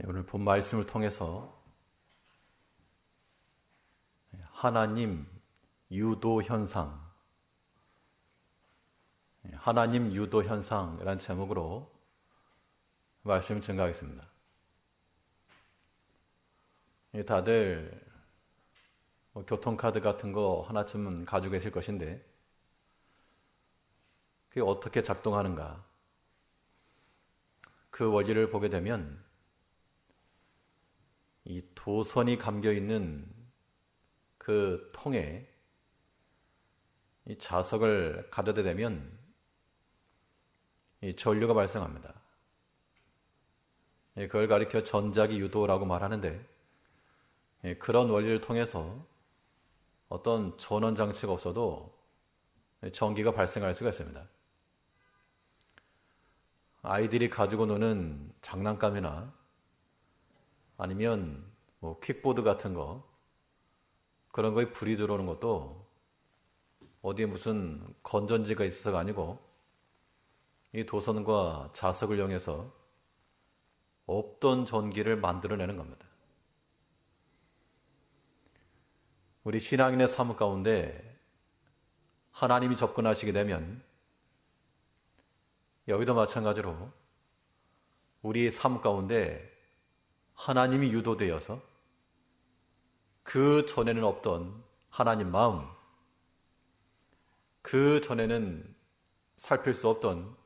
오늘 본 말씀을 통해서 하나님 유도 현상, 하나님 유도 현상이라는 제목으로 말씀을 증거하겠습니다. 다들 교통카드 같은 거 하나쯤은 가지고 계실 것인데 그게 어떻게 작동하는가? 그 원리를 보게 되면 이 도선이 감겨 있는 그 통에 이 자석을 가져다 대면 이 전류가 발생합니다. 그걸 가리켜 전자기 유도라고 말하는데 그런 원리를 통해서 어떤 전원 장치가 없어도 전기가 발생할 수가 있습니다. 아이들이 가지고 노는 장난감이나 아니면 킥보드 같은 거, 그런 거에 불이 들어오는 것도 어디에 무슨 건전지가 있어서가 아니고 이 도선과 자석을 이용해서 없던 전기를 만들어내는 겁니다. 우리 신앙인의 삶 가운데 하나님이 접근하시게 되면 여기도 마찬가지로 우리 삶 가운데 하나님이 유도되어서 그 전에는 없던 하나님 마음, 그 전에는 살필 수 없던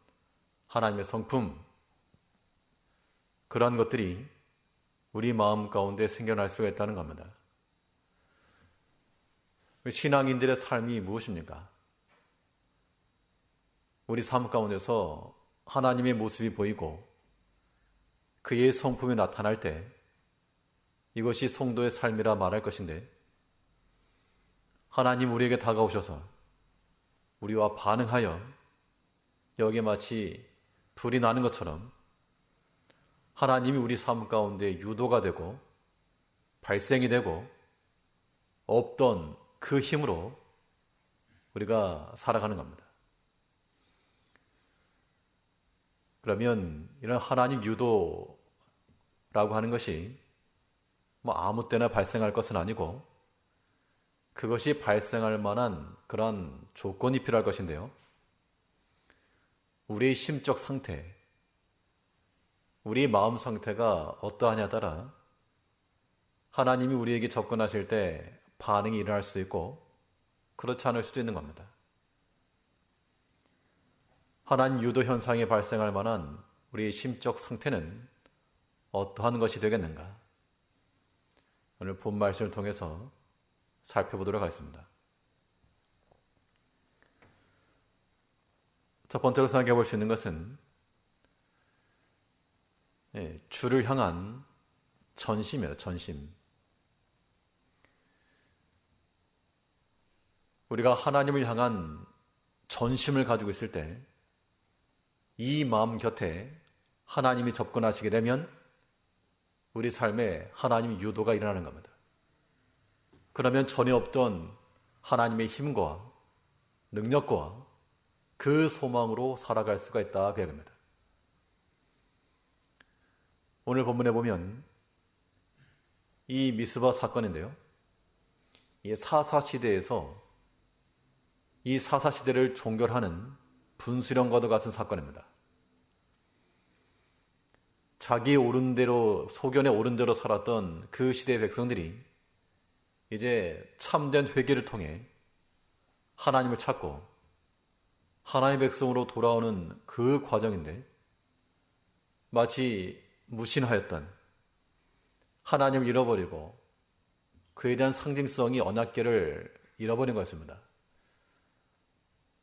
하나님의 성품, 그러한 것들이 우리 마음 가운데 생겨날 수가 있다는 겁니다. 신앙인들의 삶이 무엇입니까? 우리 삶 가운데서 하나님의 모습이 보이고 그의 성품이 나타날 때 이것이 성도의 삶이라 말할 것인데, 하나님 우리에게 다가오셔서 우리와 반응하여 여기에 마치 불이 나는 것처럼 하나님이 우리 삶 가운데 유도가 되고 발생이 되고 없던 그 힘으로 우리가 살아가는 겁니다. 그러면 이런 하나님 유도라고 하는 것이 아무 때나 발생할 것은 아니고 그것이 발생할 만한 그런 조건이 필요할 것인데요. 우리의 심적 상태, 우리 마음 상태가 어떠하냐에 따라 하나님이 우리에게 접근하실 때 반응이 일어날 수 있고 그렇지 않을 수도 있는 겁니다. 하나님 유도 현상이 발생할 만한 우리의 심적 상태는 어떠한 것이 되겠는가? 오늘 본 말씀을 통해서 살펴보도록 하겠습니다. 첫 번째로 생각해 볼 수 있는 것은 주를 향한 전심이에요. 전심. 우리가 하나님을 향한 전심을 가지고 있을 때 이 마음 곁에 하나님이 접근하시게 되면 우리 삶에 하나님의 유도가 일어나는 겁니다. 그러면 전에 없던 하나님의 힘과 능력과 그 소망으로 살아갈 수가 있다 그 얘기입니다. 오늘 본문에 보면 이 미스바 사건인데요, 이 사사시대에서 이 사사시대를 종결하는 분수령과도 같은 사건입니다. 자기 옳은 대로, 소견에 옳은 대로 살았던 그 시대의 백성들이 이제 참된 회개를 통해 하나님을 찾고 하나님의 백성으로 돌아오는 그 과정인데, 마치 무신하였던 하나님을 잃어버리고 그에 대한 상징성이 언약궤를 잃어버린 것입니다.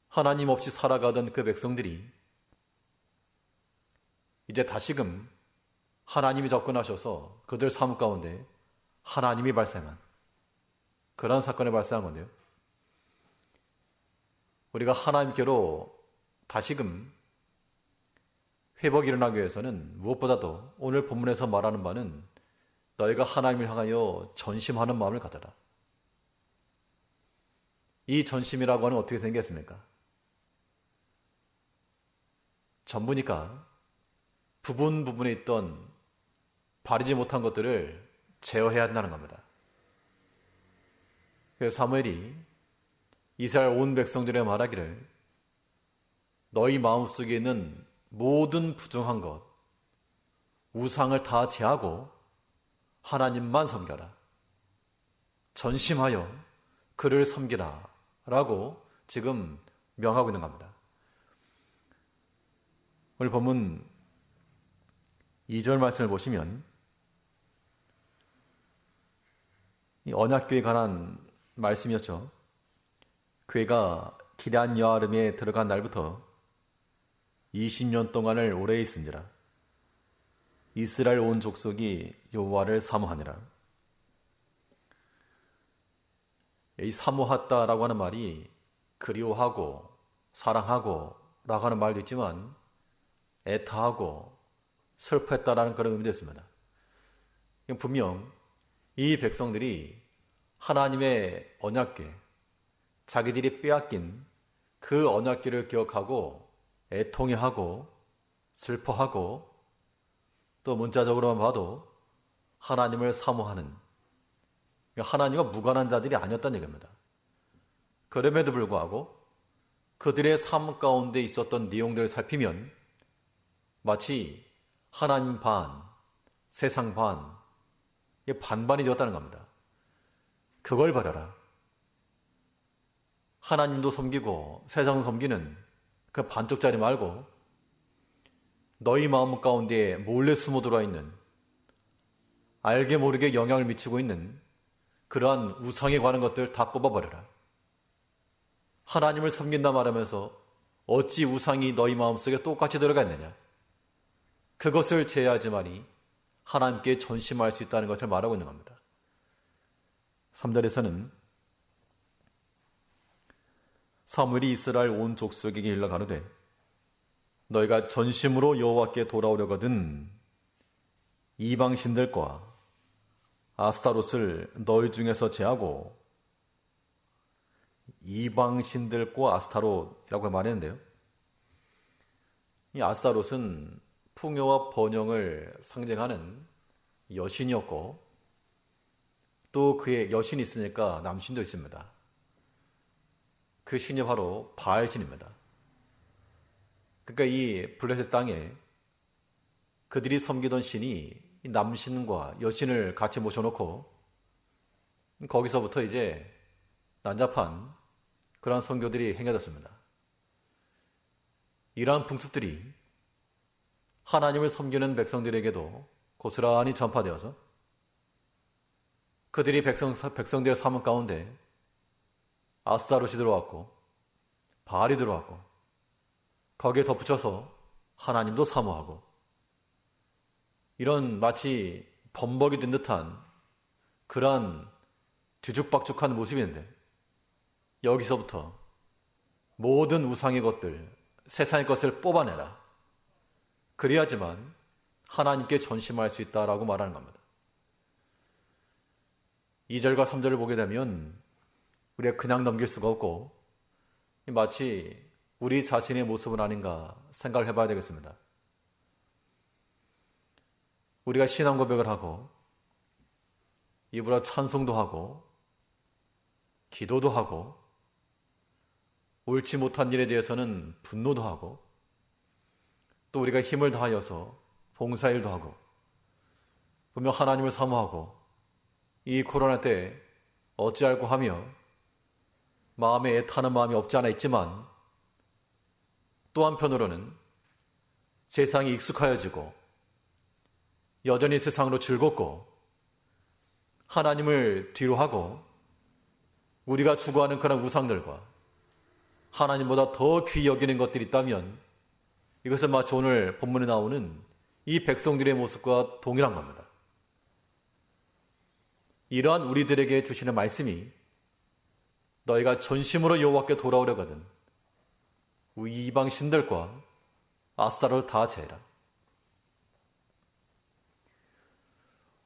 하나님 없이 살아가던 그 백성들이 이제 다시금 하나님이 접근하셔서 그들 삶 가운데 하나님이 발생한 그런 사건이 발생한 건데요. 우리가 하나님께로 다시금 회복이 일어나기 위해서는 무엇보다도 오늘 본문에서 말하는 바는 너희가 하나님을 향하여 전심하는 마음을 가져라. 이 전심이라고 하는 어떻게 생겼습니까? 전부니까 부분에 있던 바르지 못한 것들을 제어해야 한다는 겁니다. 그래서 사무엘이 이스라엘 온 백성들에게 말하기를 너희 마음속에 있는 모든 부정한 것, 우상을 다 제하고 하나님만 섬겨라. 전심하여 그를 섬기라. 라고 지금 명하고 있는 겁니다. 오늘 본문 2절 말씀을 보시면 이 언약궤에 관한 말씀이었죠. 궤가 기럇 여아름에 들어간 날부터 20년 동안을 오래 있으니라. 이스라엘 온 족속이 여호와를 사모하니라. 이 사모하다라고 하는 말이 그리워하고 사랑하고 라고 하는 말도 있지만 애타하고 슬퍼했다라는 그런 의미도 있습니다. 분명 이 백성들이 하나님의 언약궤, 자기들이 빼앗긴 그 언약궤를 기억하고 애통해하고 슬퍼하고 또 문자적으로만 봐도 하나님을 사모하는, 하나님과 무관한 자들이 아니었다는 얘기입니다. 그럼에도 불구하고 그들의 삶 가운데 있었던 내용들을 살피면 마치 하나님 반, 세상 반, 반반이 되었다는 겁니다. 그걸 버려라. 하나님도 섬기고 세상도 섬기는 그 반쪽짜리 말고 너희 마음 가운데 몰래 숨어 들어와 있는, 알게 모르게 영향을 미치고 있는 그러한 우상에 관한 것들 다 뽑아버려라. 하나님을 섬긴다 말하면서 어찌 우상이 너희 마음속에 똑같이 들어가 있느냐. 그것을 제어하지만이 하나님께 전심할 수 있다는 것을 말하고 있는 겁니다. 3절에서는 사무엘이 이스라엘 온 족속에게 일러 가로되 너희가 전심으로 여호와께 돌아오려거든 이방 신들과 아스타롯을 너희 중에서 제하고, 이방 신들과 아스타롯이라고 말했는데요. 이 아스타롯은 풍요와 번영을 상징하는 여신이었고 또 그의 여신이 있으니까 남신도 있습니다. 그 신이 바로 바알신입니다. 그러니까 이 블레셋 땅에 그들이 섬기던 신이 남신과 여신을 같이 모셔놓고 거기서부터 이제 난잡한 그러한 선교들이 행해졌습니다. 이러한 풍습들이 하나님을 섬기는 백성들에게도 고스란히 전파되어서 그들이 백성들의 삶 가운데 아스타롯이 들어왔고 바알이 들어왔고 거기에 덧붙여서 하나님도 사모하고, 이런 마치 범벅이 된 듯한 그러한 뒤죽박죽한 모습인데 여기서부터 모든 우상의 것들, 세상의 것을 뽑아내라. 그래야지만 하나님께 전심할 수 있다라고 말하는 겁니다. 2절과 3절을 보게 되면 우리가 그냥 넘길 수가 없고 마치 우리 자신의 모습은 아닌가 생각을 해봐야 되겠습니다. 우리가 신앙 고백을 하고 입으로 찬송도 하고 기도도 하고 옳지 못한 일에 대해서는 분노도 하고 또 우리가 힘을 다하여서 봉사일도 하고 분명 하나님을 사모하고 이 코로나 때 어찌할꼬 하며 마음에 애타는 마음이 없지 않아 있지만 또 한편으로는 세상이 익숙하여지고 여전히 세상으로 즐겁고 하나님을 뒤로 하고 우리가 추구하는 그런 우상들과 하나님보다 더 귀히 여기는 것들이 있다면 이것은 마치 오늘 본문에 나오는 이 백성들의 모습과 동일한 겁니다. 이러한 우리들에게 주시는 말씀이 너희가 전심으로 여호와께 돌아오려거든 이방 신들과 아스타롯을 다 제해라.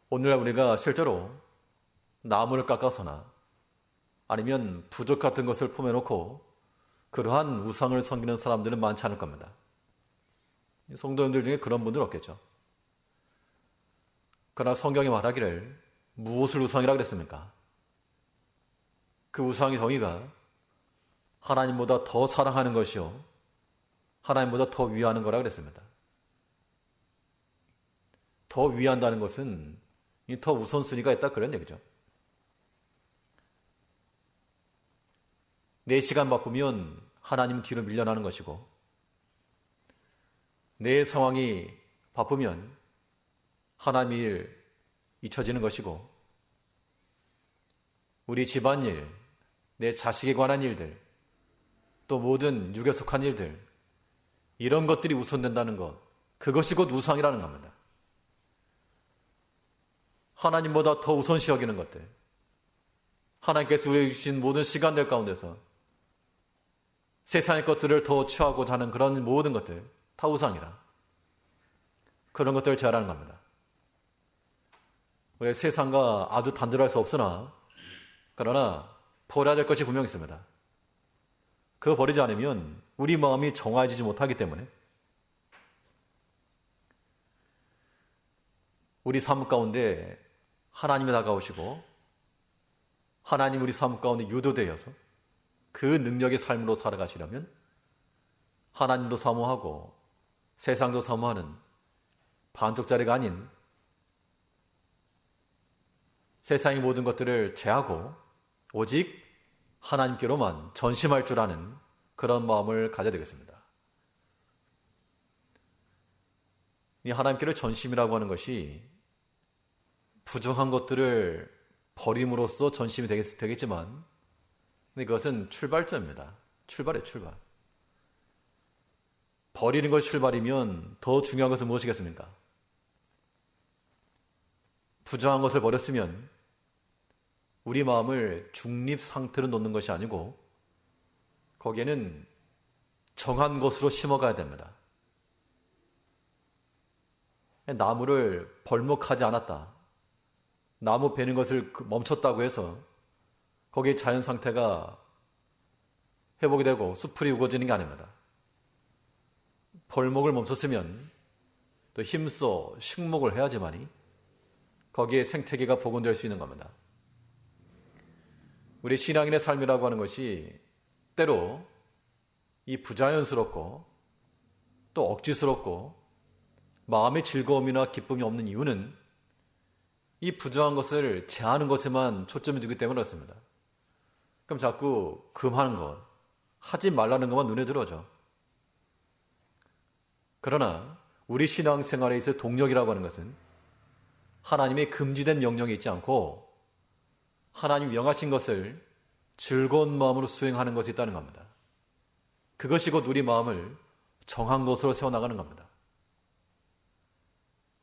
오늘날 우리가 실제로 나무를 깎아서나 아니면 부적 같은 것을 품어놓고 그러한 우상을 섬기는 사람들은 많지 않을 겁니다. 성도님들 중에 그런 분들 없겠죠. 그러나 성경이 말하기를 무엇을 우상이라 그랬습니까? 그 우상의 정의가 하나님보다 더 사랑하는 것이요, 하나님보다 더 위하는 거라 그랬습니다. 더 위한다는 것은 더 우선순위가 있다 그런 얘기죠. 내 시간 바꾸면 하나님 뒤로 밀려나는 것이고, 내 상황이 바쁘면 하나님 일 잊혀지는 것이고, 우리 집안일, 내 자식에 관한 일들, 또 모든 육에 속한 일들, 이런 것들이 우선된다는 것, 그것이 곧 우상이라는 겁니다. 하나님보다 더 우선시 여기는 것들, 하나님께서 우리에게 주신 모든 시간들 가운데서 세상의 것들을 더 취하고자 하는 그런 모든 것들 다 우상이라, 그런 것들을 제하라는 겁니다. 우리 세상과 아주 단절할 수 없으나, 그러나 버려야 될 것이 분명히 있습니다. 그거 버리지 않으면 우리 마음이 정화해지지 못하기 때문에 우리 삶 가운데 하나님이 다가오시고, 하나님 우리 삶 가운데 유도되어서 그 능력의 삶으로 살아가시려면 하나님도 사모하고 세상도 사모하는 반쪽짜리가 아닌 세상의 모든 것들을 제하고 오직 하나님께로만 전심할 줄 아는 그런 마음을 가져야 되겠습니다. 이 하나님께를 전심이라고 하는 것이 부정한 것들을 버림으로써 전심이 되겠지만, 근데 그것은 출발점입니다. 출발이에요, 출발. 버리는 것이 출발이면 더 중요한 것은 무엇이겠습니까? 부정한 것을 버렸으면 우리 마음을 중립 상태로 놓는 것이 아니고 거기에는 정한 것으로 심어가야 됩니다. 나무를 벌목하지 않았다, 나무 베는 것을 멈췄다고 해서 거기에 자연 상태가 회복이 되고 수풀이 우거지는 게 아닙니다. 벌목을 멈췄으면 또 힘써 식목을 해야지만이 거기에 생태계가 복원될 수 있는 겁니다. 우리 신앙인의 삶이라고 하는 것이 때로 이 부자연스럽고 또 억지스럽고 마음의 즐거움이나 기쁨이 없는 이유는 이 부정한 것을 제하는 것에만 초점이 두기 때문에 그렇습니다. 그럼 자꾸 금하는 것, 하지 말라는 것만 눈에 들어오죠. 그러나 우리 신앙생활에 있을 동력이라고 하는 것은 하나님의 금지된 명령이 있지 않고 하나님 명하신 것을 즐거운 마음으로 수행하는 것이 있다는 겁니다. 그것이 곧 우리 마음을 정한 것으로 세워나가는 겁니다.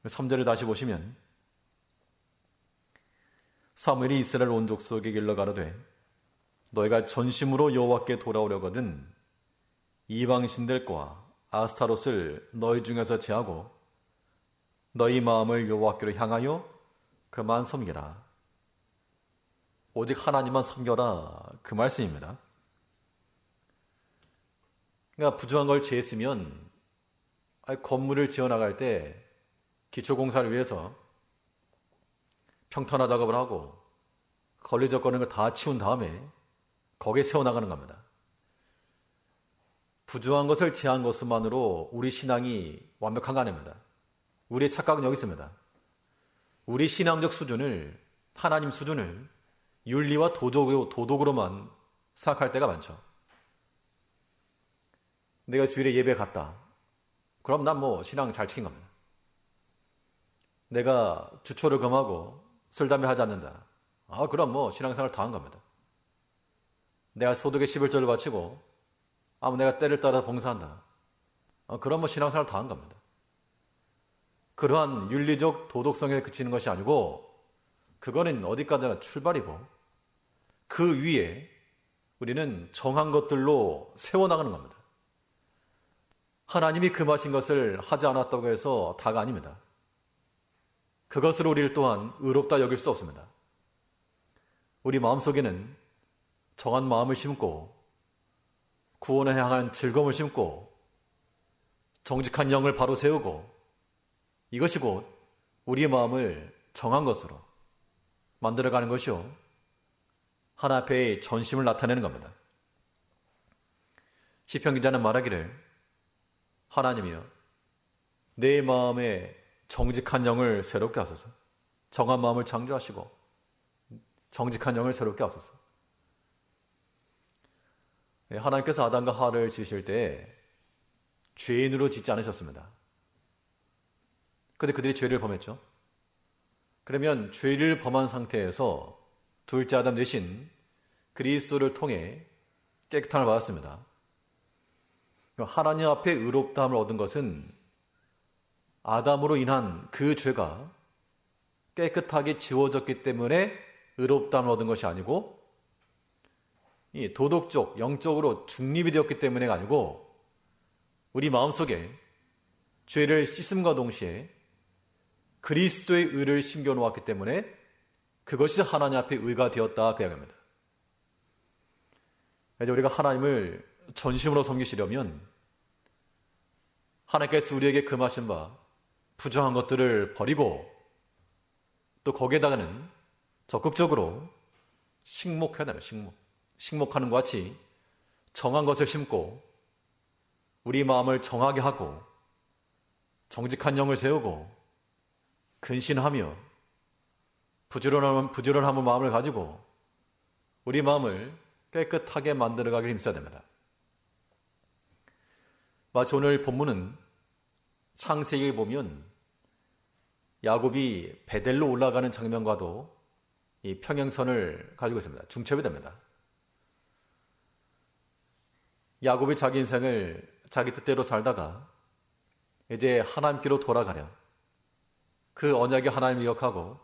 3절을 다시 보시면, 사무엘이 이스라엘 온 족속에게 일러 가로되 너희가 전심으로 여호와께 돌아오려거든 이방신들과 아스타롯을 너희 중에서 제하고 너희 마음을 여호와께로 향하여 그만 섬기라. 오직 하나님만 섬겨라, 그 말씀입니다. 그러니까 부정한 걸 제했으면 건물을 지어나갈 때 기초공사를 위해서 평탄화 작업을 하고 걸리적거리는 걸 다 치운 다음에 거기에 세워나가는 겁니다. 부정한 것을 제한 것만으로 우리 신앙이 완벽한 거 아닙니다. 우리의 착각은 여기 있습니다. 우리 신앙적 수준을, 하나님 수준을 윤리와 도덕으로만 생각할 때가 많죠. 내가 주일에 예배 갔다, 그럼 난 신앙 잘 지킨 겁니다. 내가 주초를 금하고 술, 담배 하지 않는다, 그럼 신앙생활 다 한 겁니다. 내가 소득의 11조를 바치고 내가 때를 따라 봉사한다, 그럼 신앙생활 다 한 겁니다. 그러한 윤리적 도덕성에 그치는 것이 아니고 그거는 어디까지나 출발이고 그 위에 우리는 정한 것들로 세워나가는 겁니다. 하나님이 금하신 것을 하지 않았다고 해서 다가 아닙니다. 그것으로 우리를 또한 의롭다 여길 수 없습니다. 우리 마음속에는 정한 마음을 심고 구원을 향한 즐거움을 심고 정직한 영을 바로 세우고, 이것이 곧 우리의 마음을 정한 것으로 만들어가는 것이요, 하나님 앞에 전심을 나타내는 겁니다. 시편 기자는 말하기를, 하나님이여 내 마음에 정직한 영을 새롭게 하소서. 정한 마음을 창조하시고 정직한 영을 새롭게 하소서. 하나님께서 아담과 하와를 지으실 때 죄인으로 짓지 않으셨습니다. 그런데 그들이 죄를 범했죠. 그러면 죄를 범한 상태에서 둘째 아담 대신 그리스도를 통해 깨끗함을 받았습니다. 하나님 앞에 의롭다함을 얻은 것은 아담으로 인한 그 죄가 깨끗하게 지워졌기 때문에 의롭다함을 얻은 것이 아니고, 이 도덕적, 영적으로 중립이 되었기 때문에가 아니고, 우리 마음속에 죄를 씻음과 동시에 그리스도의 의를 심겨놓았기 때문에 그것이 하나님 앞에 의가 되었다, 그 이야기입니다. 이제 우리가 하나님을 전심으로 섬기시려면 하나님께서 우리에게 금하신 바 부정한 것들을 버리고, 또 거기에다가는 적극적으로 식목해야 됩니다. 식목하는 것 같이 정한 것을 심고 우리 마음을 정하게 하고 정직한 영을 세우고 근신하며 부지런함의 마음을 가지고 우리 마음을 깨끗하게 만들어가기를 힘써야 됩니다. 마치 오늘 본문은 창세기에 보면 야곱이 베델로 올라가는 장면과도 이 평행선을 가지고 있습니다. 중첩이 됩니다. 야곱이 자기 인생을 자기 뜻대로 살다가 이제 하나님께로 돌아가려 그 언약의 하나님을 기억하고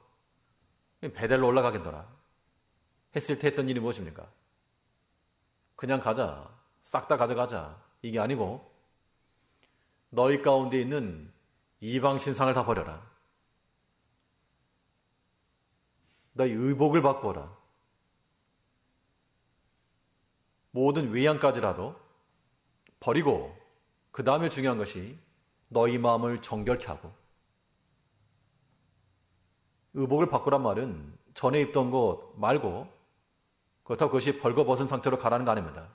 베델로 올라가겠노라 했을 때 했던 일이 무엇입니까? 그냥 가자, 싹 다 가져가자, 이게 아니고 너희 가운데 있는 이방 신상을 다 버려라. 너희 의복을 바꿔라. 모든 외양까지라도 버리고, 그 다음에 중요한 것이 너희 마음을 정결케 하고. 의복을 바꾸란 말은 전에 입던 것 말고 그렇다고 그것이 벌거벗은 상태로 가라는 거 아닙니다.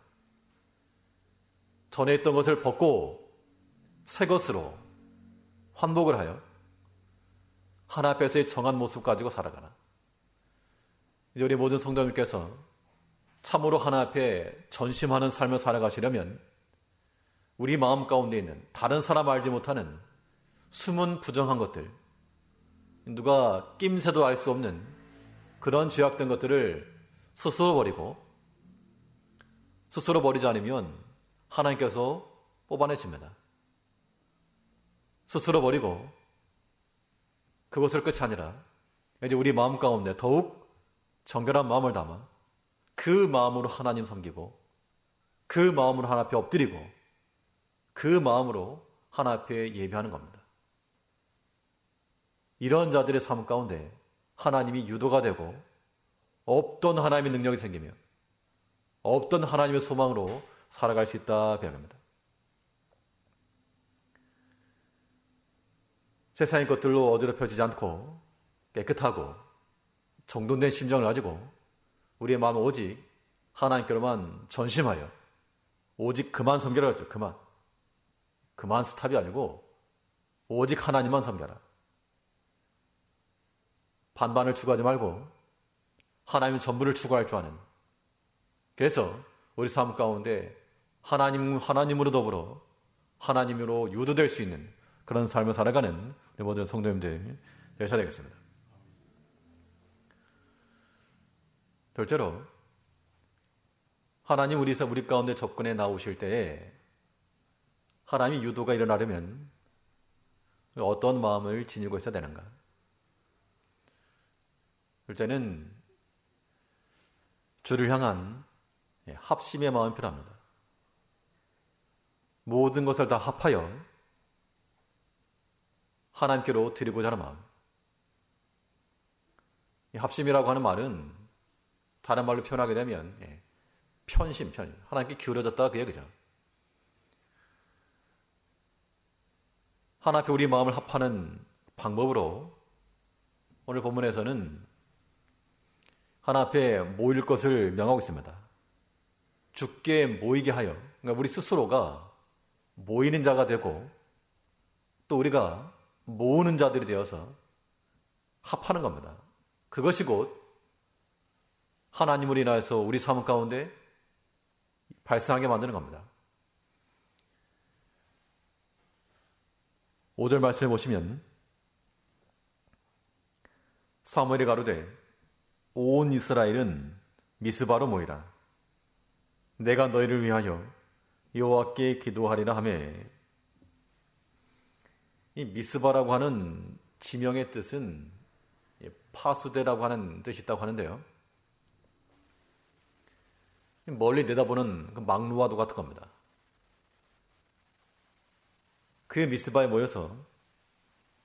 전에 있던 것을 벗고 새 것으로 환복을 하여 하나님 앞에서의 정한 모습 가지고 살아가라. 이제 우리 모든 성도님께서 참으로 하나님 앞에 전심하는 삶을 살아가시려면 우리 마음 가운데 있는 다른 사람 알지 못하는 숨은 부정한 것들, 누가 낌새도 알 수 없는 그런 죄악된 것들을 스스로 버리고, 스스로 버리지 않으면 하나님께서 뽑아내십니다. 스스로 버리고 그것을 끝이 아니라 이제 우리 마음 가운데 더욱 정결한 마음을 담아 그 마음으로 하나님 섬기고, 그 마음으로 하나님 앞에 엎드리고, 그 마음으로 하나님 앞에 예배하는 겁니다. 이런 자들의 삶 가운데 하나님이 유도가 되고 없던 하나님의 능력이 생기며 없던 하나님의 소망으로 살아갈 수 있다, 그 이야기입니다. 세상의 것들로 어지럽혀지지 않고 깨끗하고 정돈된 심정을 가지고 우리의 마음은 오직 하나님께로만 전심하여 오직 그만 섬기라 했죠. 그만 스탑이 아니고 오직 하나님만 섬겨라. 반반을 추구하지 말고 하나님 전부를 추구할 줄 아는, 그래서 우리 삶 가운데 하나님으로 더불어 하나님으로 유도될 수 있는 그런 삶을 살아가는 우리 모든 성도님들 되셔야 되겠습니다. 둘째로, 하나님 우리 가운데 접근해 나오실 때에 하나님의 유도가 일어나려면 어떤 마음을 지니고 있어야 되는가? 둘째는 주를 향한 합심의 마음이 필요합니다. 모든 것을 다 합하여 하나님께로 드리고자 하는 마음. 이 합심이라고 하는 말은 다른 말로 표현하게 되면 편심. 하나님께 기울어졌다, 그 얘기죠. 하나님 앞에 우리 마음을 합하는 방법으로 오늘 본문에서는 하나님 앞에 모일 것을 명하고 있습니다. 주께 모이게 하여, 그러니까 우리 스스로가 모이는 자가 되고 또 우리가 모으는 자들이 되어서 합하는 겁니다. 그것이 곧 하나님을 인하여서 우리 삶 가운데 발생하게 만드는 겁니다. 5절 말씀을 보시면 사무엘이 가로되 온 이스라엘은 미스바로 모이라. 내가 너희를 위하여 여호와께 기도하리라 하매. 이 미스바라고 하는 지명의 뜻은 파수대라고 하는 뜻이 있다고 하는데요. 멀리 내다보는 그 막루와도 같은 겁니다. 그 미스바에 모여서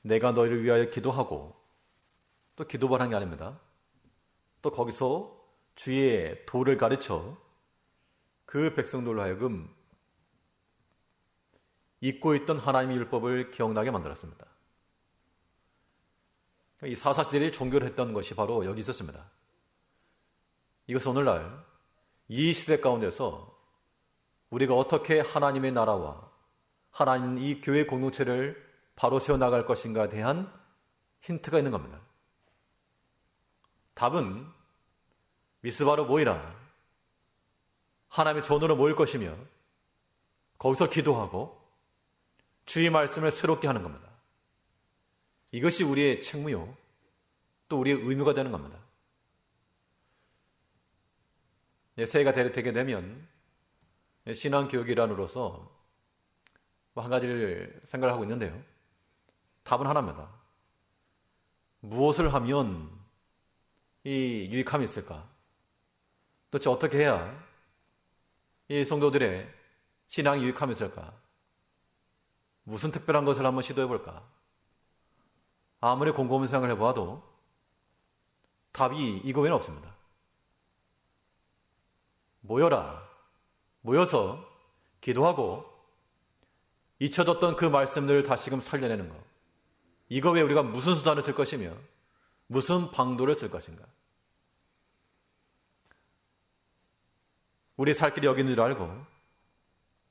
내가 너희를 위하여 기도하고 또 기도만 한 게 아닙니다. 또 거기서 주의 도를 가르쳐 그 백성들로 하여금 잊고 있던 하나님의 율법을 기억나게 만들었습니다. 이 사사시대의 종교를 했던 것이 바로 여기 있었습니다. 이것은 오늘날 이 시대 가운데서 우리가 어떻게 하나님의 나라와 하나님 이 교회 공동체를 바로 세워나갈 것인가에 대한 힌트가 있는 겁니다. 답은 미스바로 모이라. 하나님의 전으로 모일 것이며 거기서 기도하고 주의 말씀을 새롭게 하는 겁니다. 이것이 우리의 책무요 또 우리의 의무가 되는 겁니다. 새해가 되게 되면 신앙교육일환으로서 한 가지를 생각을 하고 있는데요. 답은 하나입니다. 무엇을 하면 이 유익함이 있을까? 도대체 어떻게 해야 이 성도들의 신앙이 유익함이 있을까? 무슨 특별한 것을 한번 시도해 볼까? 아무리 곰곰이 생각을 해보아도 답이 이거 외에는 없습니다. 모여라. 모여서 기도하고 잊혀졌던 그 말씀들을 다시금 살려내는 것. 이거 외에 우리가 무슨 수단을 쓸 것이며 무슨 방도를 쓸 것인가? 우리 살 길이 여기 있는 줄 알고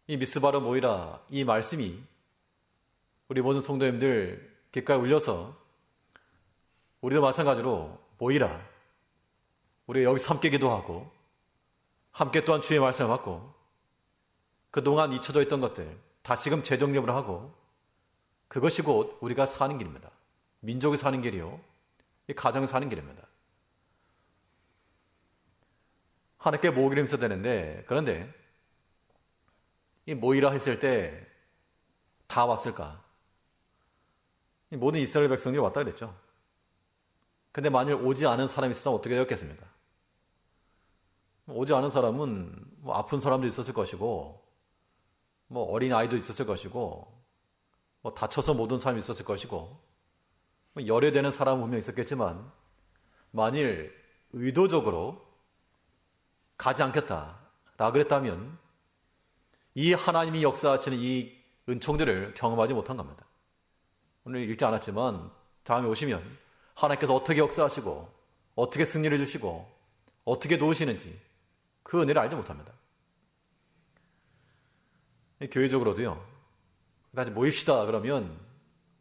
이 미스바로 모이라 이 말씀이 우리 모든 성도님들 귓가에 울려서 우리도 마찬가지로 모이라. 우리 여기서 함께 기도하고 함께 또한 주의 말씀을 받고 그동안 잊혀져 있던 것들 다시금 재정립을 하고 그것이 곧 우리가 사는 길입니다. 민족이 사는 길이요. 이 가정이 사는 길입니다. 하나님께 모으기를 힘써야 되는데 그런데 이 모이라 했을 때 다 왔을까? 이 모든 이스라엘 백성들이 왔다 그랬죠. 근데 만일 오지 않은 사람이 있으면 어떻게 되었겠습니까? 오지 않은 사람은 뭐 아픈 사람도 있었을 것이고 뭐 어린 아이도 있었을 것이고 뭐 다쳐서 못 온 사람이 있었을 것이고 뭐 열애되는 사람은 분명 있었겠지만 만일 의도적으로 가지 않겠다라 그랬다면 이 하나님이 역사하시는 이 은총들을 경험하지 못한 겁니다. 오늘 읽지 않았지만 다음에 오시면 하나님께서 어떻게 역사하시고 어떻게 승리를 주시고 어떻게 도우시는지 그 은혜를 알지 못합니다. 교회적으로도요. 다시 모입시다 그러면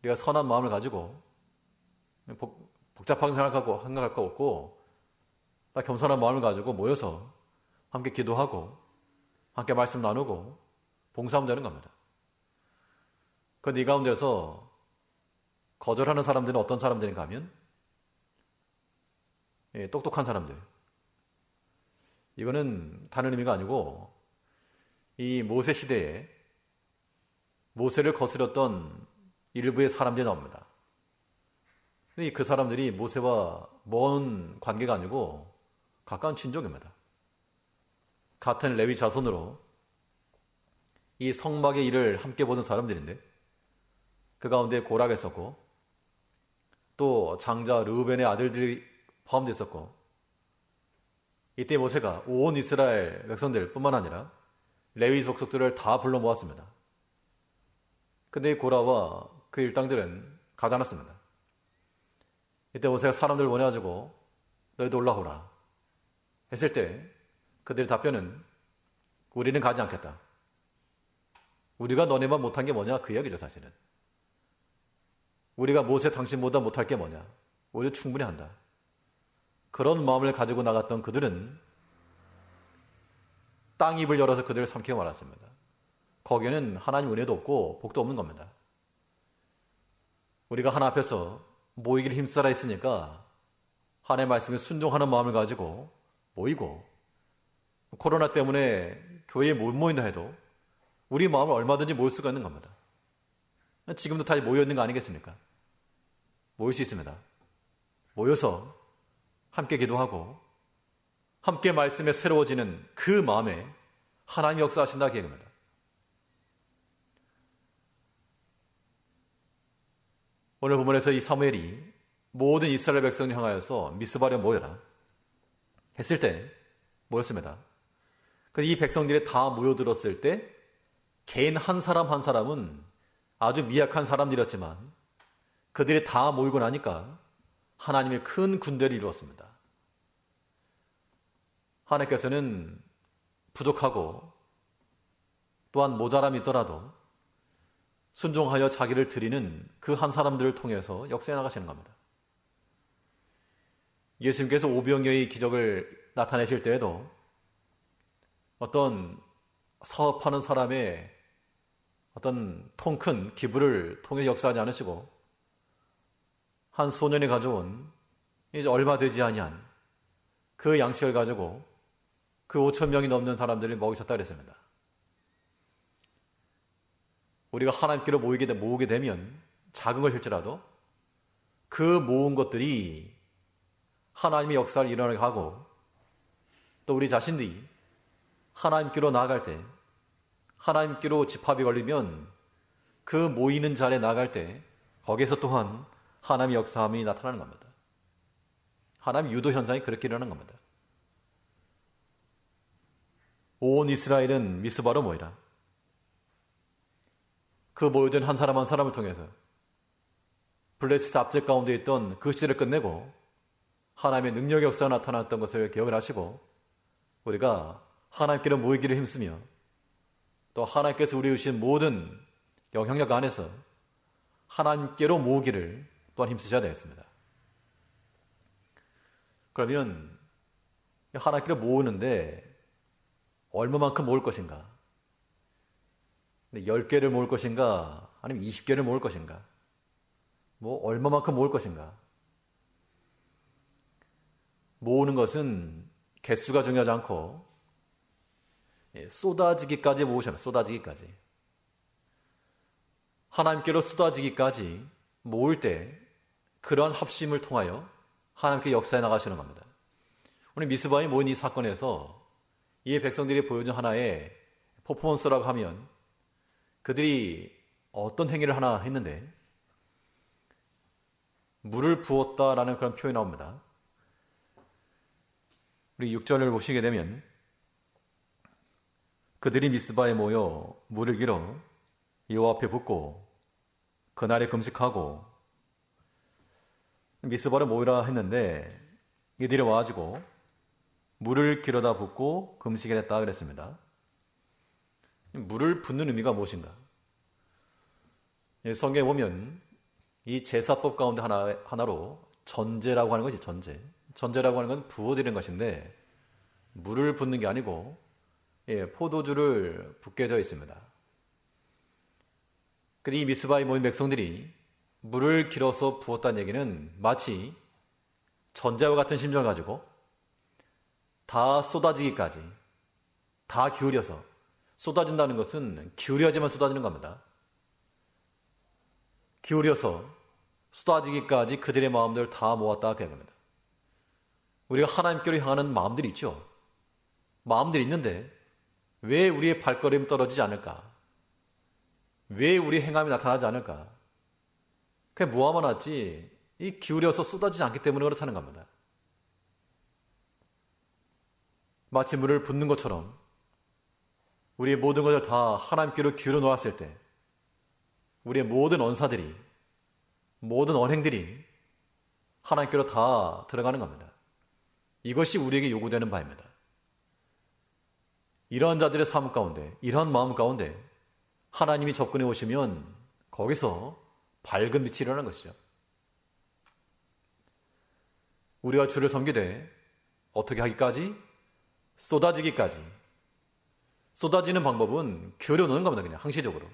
우리가 선한 마음을 가지고 복잡하게 생각할 거 없고 겸손한 마음을 가지고 모여서 함께 기도하고 함께 말씀 나누고 봉사하면 되는 겁니다. 그런데 이 가운데서 거절하는 사람들은 어떤 사람들인가 하면 똑똑한 사람들. 이거는 다른 의미가 아니고 이 모세 시대에 모세를 거스렸던 일부의 사람들이 나옵니다. 근데 그 사람들이 모세와 먼 관계가 아니고 가까운 친족입니다. 같은 레위 자손으로 이 성막의 일을 함께 보던 사람들인데 그 가운데 고라가 있었고 또 장자 르우벤의 아들들이 포함되어 있었고 이때 모세가 온 이스라엘 백성들 뿐만 아니라 레위 족속들을 다 불러 모았습니다. 근데 이 고라와 그 일당들은 가지 않았습니다. 이때 모세가 사람들을 보내가지고 너희도 올라오라 했을 때 그들의 답변은 우리는 가지 않겠다. 우리가 너네만 못한 게 뭐냐? 그 이야기죠, 사실은. 우리가 모세 당신보다 못할 게 뭐냐? 우리 충분히 한다. 그런 마음을 가지고 나갔던 그들은 땅 입을 열어서 그들을 삼키고 말았습니다. 거기에는 하나님 은혜도 없고 복도 없는 겁니다. 우리가 하나 앞에서 모이기를 힘쓰라 했으니까 하나님의 말씀에 순종하는 마음을 가지고 모이고, 코로나 때문에 교회에 못 모인다 해도 우리 마음을 얼마든지 모일 수가 있는 겁니다. 지금도 다 모여 있는 거 아니겠습니까? 모일 수 있습니다. 모여서 함께 기도하고 함께 말씀에 새로워지는 그 마음에 하나님이 역사하신다 그 얘기입니다. 오늘 본문에서 이 사무엘이 모든 이스라엘 백성을 향하여서 미스바에 모여라 했을 때 모였습니다. 이 백성들이 다 모여들었을 때 개인 한 사람 한 사람은 아주 미약한 사람들이었지만 그들이 다 모이고 나니까 하나님의 큰 군대를 이루었습니다. 하나님께서는 부족하고 또한 모자람이 있더라도 순종하여 자기를 드리는 그 한 사람들을 통해서 역사해 나가시는 겁니다. 예수님께서 오병이어의 기적을 나타내실 때에도 어떤 사업하는 사람의 어떤 통 큰 기부를 통해 역사하지 않으시고 한 소년이 가져온 이제 얼마 되지 아니한 그 양식을 가지고 그 5,000명이 넘는 사람들을 먹이셨다 그랬습니다. 우리가 하나님께로 모으게 되면 작은 것일지라도 그 모은 것들이 하나님의 역사를 일어나게 하고 또 우리 자신들이 하나님께로 나아갈 때 하나님께로 집합이 걸리면 그 모이는 자리에 나아갈 때 거기에서 또한 하나님의 역사함이 나타나는 겁니다. 하나님 유도 현상이 그렇게 일어나는 겁니다. 온 이스라엘은 미스바로 모이라. 그 모여든 한 사람 한 사람을 통해서 블레시스 압제 가운데 있던 그 시대를 끝내고 하나님의 능력의 역사가 나타났던 것을 기억을 하시고 우리가 하나님께로 모이기를 힘쓰며 또 하나님께서 우리에게 주신 모든 영향력 안에서 하나님께로 모으기를 또한 힘쓰셔야 되겠습니다. 그러면 하나님께로 모으는데 얼마만큼 모을 것인가? 10개를 모을 것인가? 아니면 20개를 모을 것인가? 얼마만큼 모을 것인가? 모으는 것은 개수가 중요하지 않고 쏟아지기까지 모으셔야 합니다. 쏟아지기까지. 하나님께로 쏟아지기까지 모을 때 그러한 합심을 통하여 하나님께 역사해 나가시는 겁니다. 오늘 미스바에 모인 이 사건에서 이 백성들이 보여준 하나의 퍼포먼스라고 하면 그들이 어떤 행위를 하나 했는데 물을 부었다라는 그런 표현이 나옵니다. 우리 6절을 보시게 되면 그들이 미스바에 모여 물을 길어 여호와 앞에 붓고 그날에 금식하고 미스바를 모이라 했는데 이들이 와가지고 물을 길어다 붓고 금식을 했다 그랬습니다. 물을 붓는 의미가 무엇인가? 성경에 보면 이 제사법 가운데 하나로 전제라고 하는 것이 전제. 전제라고 하는 건 부어드리는 것인데 물을 붓는 게 아니고 포도주를 붓게 되어 있습니다. 그리고 이 미스바에 모인 백성들이 물을 길어서 부었다는 얘기는 마치 전제와 같은 심정을 가지고 다 쏟아지기까지 다 기울여서 쏟아진다는 것은 기울여야지만 쏟아지는 겁니다. 기울여서 쏟아지기까지 그들의 마음들을 다 모았다 그 얘기입니다. 우리가 하나님께로 향하는 마음들이 있죠. 마음들이 있는데 왜 우리의 발걸음이 떨어지지 않을까? 왜 우리의 행함이 나타나지 않을까? 그게 뭐하면 하지? 이 기울여서 쏟아지지 않기 때문에 그렇다는 겁니다. 마치 물을 붓는 것처럼 우리의 모든 것을 다 하나님께로 기울여 놓았을 때 우리의 모든 언사들이 모든 언행들이 하나님께로 다 들어가는 겁니다. 이것이 우리에게 요구되는 바입니다. 이러한 자들의 삶 가운데, 이러한 마음 가운데 하나님이 접근해 오시면 거기서 밝은 빛이 일어나는 것이죠. 우리가 주를 섬기되 어떻게 하기까지? 쏟아지기까지. 쏟아지는 방법은 교려 놓는 겁니다. 그냥 항시적으로.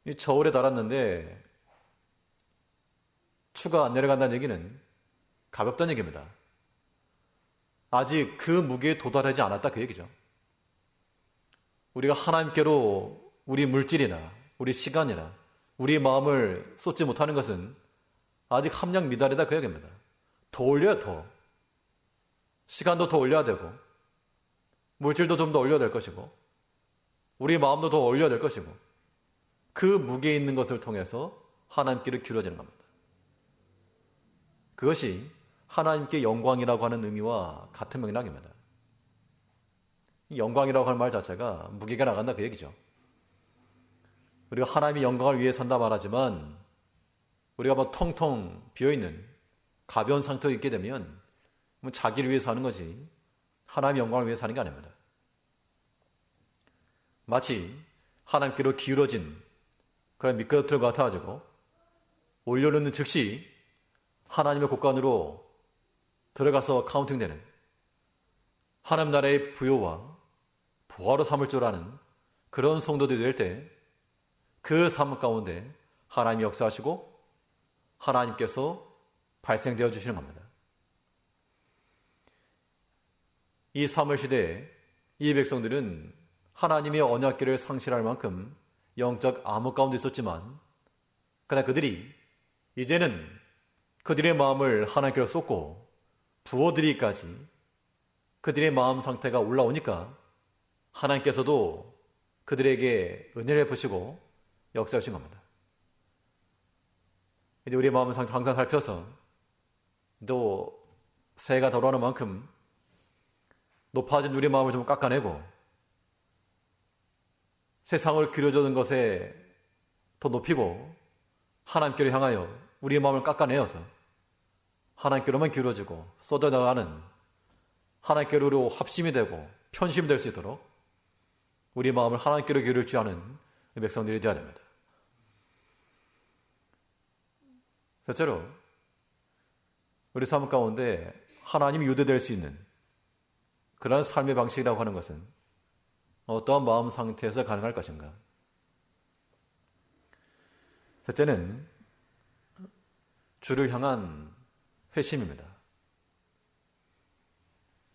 이 저울에 달았는데 추가 안 내려간다는 얘기는 가볍다는 얘기입니다. 아직 그 무게에 도달하지 않았다 그 얘기죠. 우리가 하나님께로 우리 물질이나 우리 시간이나 우리 마음을 쏟지 못하는 것은 아직 함량 미달이다 그 얘기입니다. 더 올려야 더. 시간도 더 올려야 되고 물질도 좀 더 올려야 될 것이고 우리 마음도 더 올려야 될 것이고 그 무게에 있는 것을 통해서 하나님께로 기울어지는 겁니다. 그것이 하나님께 영광이라고 하는 의미와 같은 맥락입니다. 이 영광이라고 하는 말 자체가 무게가 나간다 그 얘기죠. 우리가 하나님의 영광을 위해 산다 말하지만 우리가 뭐 텅텅 비어있는 가벼운 상태에 있게 되면 자기를 위해 사는 것이 하나님의 영광을 위해 사는 게 아닙니다. 마치 하나님께로 기울어진 그런 미끄러틀 같아가지고 올려놓는 즉시 하나님의 곳간으로 들어가서 카운팅되는 하나님 나라의 부요와 부활로 삼을 줄 아는 그런 성도들이 될 때 그 삶 가운데 하나님이 역사하시고 하나님께서 발생되어 주시는 겁니다. 이 사물 시대에 이 백성들은 하나님의 언약궤를 상실할 만큼 영적 암흑 가운데 있었지만 그러나 그들이 이제는 그들의 마음을 하나님께로 쏟고 부어드리기까지 그들의 마음 상태가 올라오니까 하나님께서도 그들에게 은혜를 베푸시고 역사해 주신 겁니다. 이제 우리의 마음을 항상 살펴서 또 새해가 돌아오는 만큼 높아진 우리의 마음을 좀 깎아내고 세상을 기울여주는 것에 더 높이고 하나님께로 향하여 우리의 마음을 깎아내어서 하나님께로만 기울어지고 쏟아나가는 하나님께로 합심이 되고 편심이 될 수 있도록 우리의 마음을 하나님께로 기울이지 않은 백성들이 되어야 됩니다. 셋째로 우리 삶 가운데 하나님이 유대될 수 있는 그러한 삶의 방식이라고 하는 것은 어떠한 마음 상태에서 가능할 것인가? 셋째는 주를 향한 회심입니다.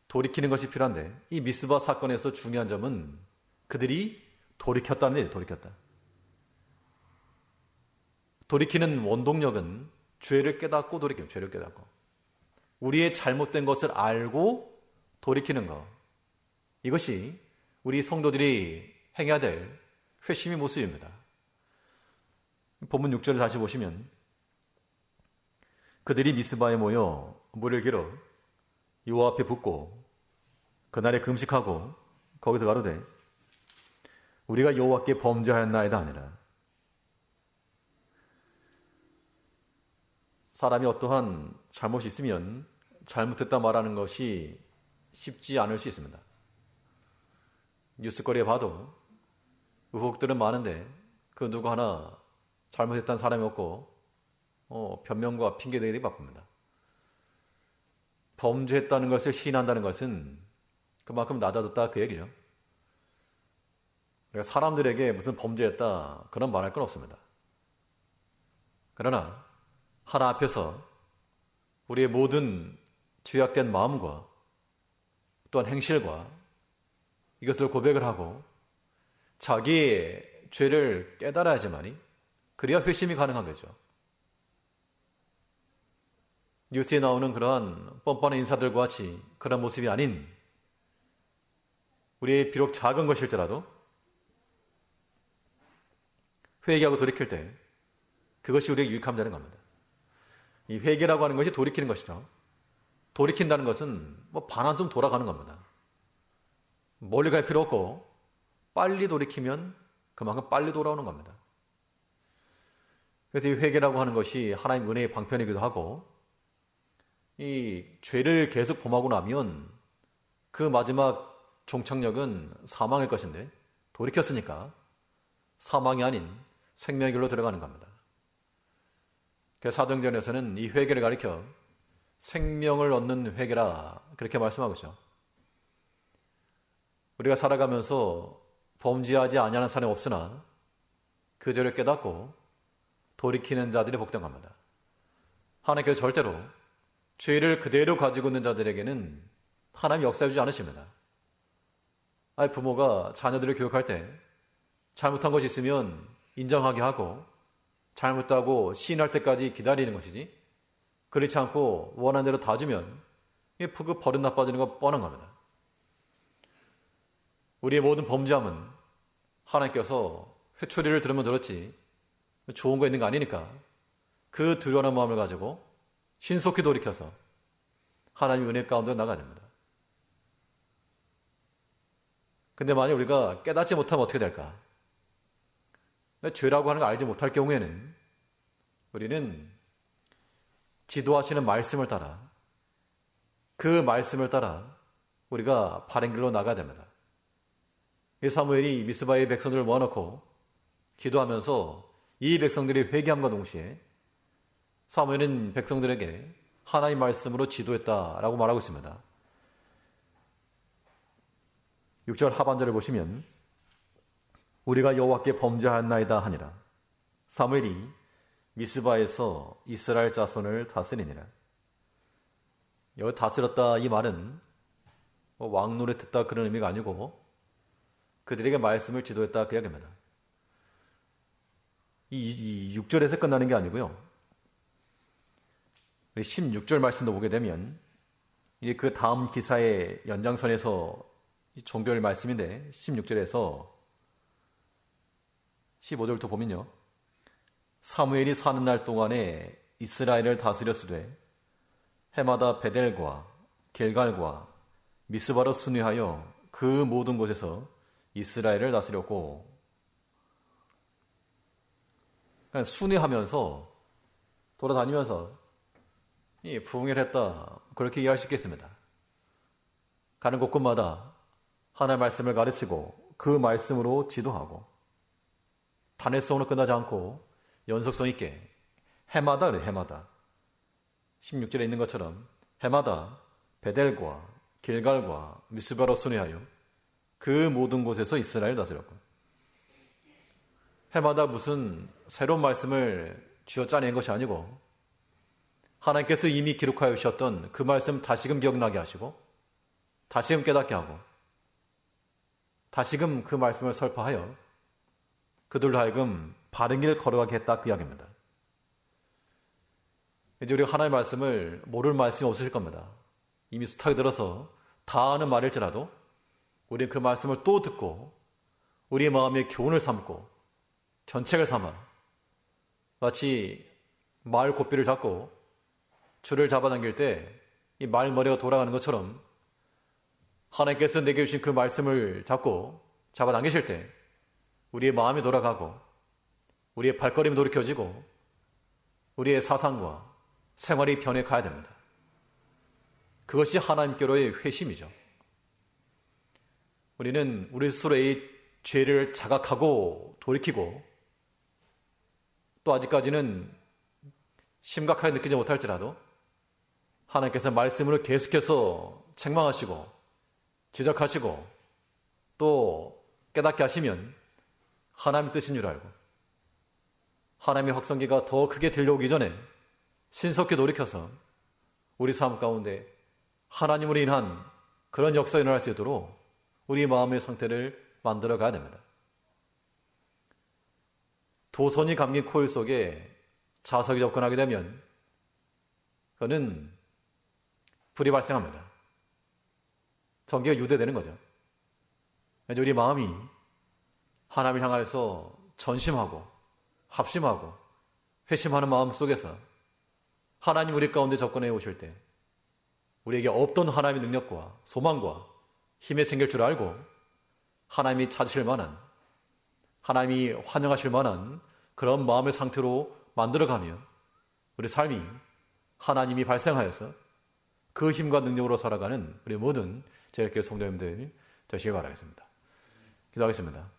돌이키는 것이 필요한데 이 미스바 사건에서 중요한 점은 그들이 돌이켰다는 얘기예요. 돌이켰다. 돌이키는 원동력은 죄를 깨닫고 돌이킵니다. 죄를 깨닫고 우리의 잘못된 것을 알고 돌이키는 것, 이것이 우리 성도들이 행해야 될 회심의 모습입니다. 본문 6절을 다시 보시면 그들이 미스바에 모여 물을 길어 여호와 앞에 붓고 그날에 금식하고 거기서 가로되 우리가 여호와께 범죄하였나이다 하니라. 사람이 어떠한 잘못이 있으면 잘못했다 말하는 것이 쉽지 않을 수 있습니다. 뉴스거리에 봐도 의혹들은 많은데 그 누구 하나 잘못했다는 사람이 없고 변명과 핑계대기 바쁩니다. 범죄했다는 것을 시인한다는 것은 그만큼 낮아졌다 그 얘기죠. 그러니까 사람들에게 무슨 범죄했다 그런 말할 건 없습니다. 그러나 하나 앞에서 우리의 모든 죄악된 마음과 또한 행실과 이것을 고백을 하고 자기의 죄를 깨달아야지만이 그래야 회심이 가능한 거죠. 뉴스에 나오는 그러한 뻔뻔한 인사들과 같이 그런 모습이 아닌 우리의 비록 작은 것일지라도 회개하고 돌이킬 때 그것이 우리에게 유익함이 되는 겁니다. 이 회개라고 하는 것이 돌이키는 것이죠. 돌이킨다는 것은 반환 좀 돌아가는 겁니다. 멀리 갈 필요 없고 빨리 돌이키면 그만큼 빨리 돌아오는 겁니다. 그래서 이 회개라고 하는 것이 하나님 은혜의 방편이기도 하고, 이 죄를 계속 범하고 나면 그 마지막 종착역은 사망일 것인데, 돌이켰으니까 사망이 아닌 생명의 길로 들어가는 겁니다. 그래서 사도행전에서는 이 회개를 가리켜 생명을 얻는 회개라 그렇게 말씀하고 있죠. 우리가 살아가면서 범죄하지 아니하는 사람이 없으나 그 죄를 깨닫고 돌이키는 자들이 복된 겁니다. 하나님께서 절대로 죄를 그대로 가지고 있는 자들에게는 하나님이 역사해주지 않으십니다. 부모가 자녀들을 교육할 때 잘못한 것이 있으면 인정하게 하고 잘못하고 시인할 때까지 기다리는 것이지, 그렇지 않고 원하는 대로 다 주면 그 버릇 나빠지는 건 뻔한 겁니다. 우리의 모든 범죄함은 하나님께서 회초리를 들으면 들었지 좋은 거 있는 거 아니니까 그 두려워하는 마음을 가지고 신속히 돌이켜서 하나님의 은혜 가운데 나가야 됩니다. 근데 만약 우리가 깨닫지 못하면 어떻게 될까? 죄라고 하는 걸 알지 못할 경우에는 우리는 지도하시는 말씀을 따라, 그 말씀을 따라 우리가 바른 길로 나가야 됩니다. 이 사무엘이 미스바의 백성들을 모아놓고 기도하면서 이 백성들이 회개함과 동시에 사무엘은 백성들에게 하나님 말씀으로 지도했다라고 말하고 있습니다. 6절 하반절을 보시면 우리가 여호와께 범죄하였나이다 하니라. 사무엘이 미스바에서 이스라엘 자손을 다스리니라. 여기 다스렸다 이 말은 왕 노래 듣다 그런 의미가 아니고 그들에게 말씀을 지도했다 그 이야기입니다. 이 6절에서 끝나는 게 아니고요. 16절 말씀도 보게 되면 이게 그 다음 기사의 연장선에서 종교의 말씀인데 16절에서 15절부터 보면요. 사무엘이 사는 날 동안에 이스라엘을 다스렸으되 해마다 베델과 길갈과 미스바로 순회하여 그 모든 곳에서 이스라엘을 다스렸고, 순회하면서 돌아다니면서 부흥을 했다 그렇게 이해할 수 있겠습니다. 가는 곳곳마다 하나님의 말씀을 가르치고 그 말씀으로 지도하고 단회성으로 끝나지 않고 연속성 있게 해마다 16절에 있는 것처럼 해마다 베델과 길갈과 미스바로 순회하여 그 모든 곳에서 이스라엘 다스렸고, 해마다 무슨 새로운 말씀을 쥐어짜낸 것이 아니고 하나님께서 이미 기록하여 주셨던 그 말씀 다시금 기억나게 하시고 다시금 깨닫게 하고 다시금 그 말씀을 설파하여 그들로 하여금 바른 길을 걸어가게 했다 그 이야기입니다. 이제 우리가 하나님의 말씀을 모를 말씀이 없으실 겁니다. 이미 숱하게 들어서 다 아는 말일지라도 우리는 그 말씀을 또 듣고 우리의 마음에 교훈을 삼고 견책을 삼아 마치 말 고삐를 잡고 줄을 잡아당길 때 이 말머리가 돌아가는 것처럼 하나님께서 내게 주신 그 말씀을 잡고 잡아당기실 때 우리의 마음이 돌아가고 우리의 발걸음이 돌이켜지고 우리의 사상과 생활이 변해 가야 됩니다. 그것이 하나님께로의 회심이죠. 우리는 우리 스스로의 죄를 자각하고 돌이키고 또 아직까지는 심각하게 느끼지 못할지라도 하나님께서 말씀으로 계속해서 책망하시고 지적하시고 또 깨닫게 하시면 하나님의 뜻인 줄 알고 하나님의 확성기가 더 크게 들려오기 전에 신속히 돌이켜서 우리 삶 가운데 하나님으로 인한 그런 역사가 일어날 수 있도록 우리 마음의 상태를 만들어 가야 됩니다. 도선이 감긴 코일 속에 자석이 접근하게 되면 그거는 불이 발생합니다. 전기가 유대되는 거죠. 우리 마음이 하나님을 향하여서 전심하고 합심하고 회심하는 마음 속에서 하나님 우리 가운데 접근해 오실 때 우리에게 없던 하나님의 능력과 소망과 힘이 생길 줄 알고 하나님이 찾으실 만한, 하나님이 환영하실 만한 그런 마음의 상태로 만들어가며 우리 삶이 하나님이 발생하여서 그 힘과 능력으로 살아가는 우리 모든 제일교회 성도님들 되시기 바라겠습니다. 기도하겠습니다.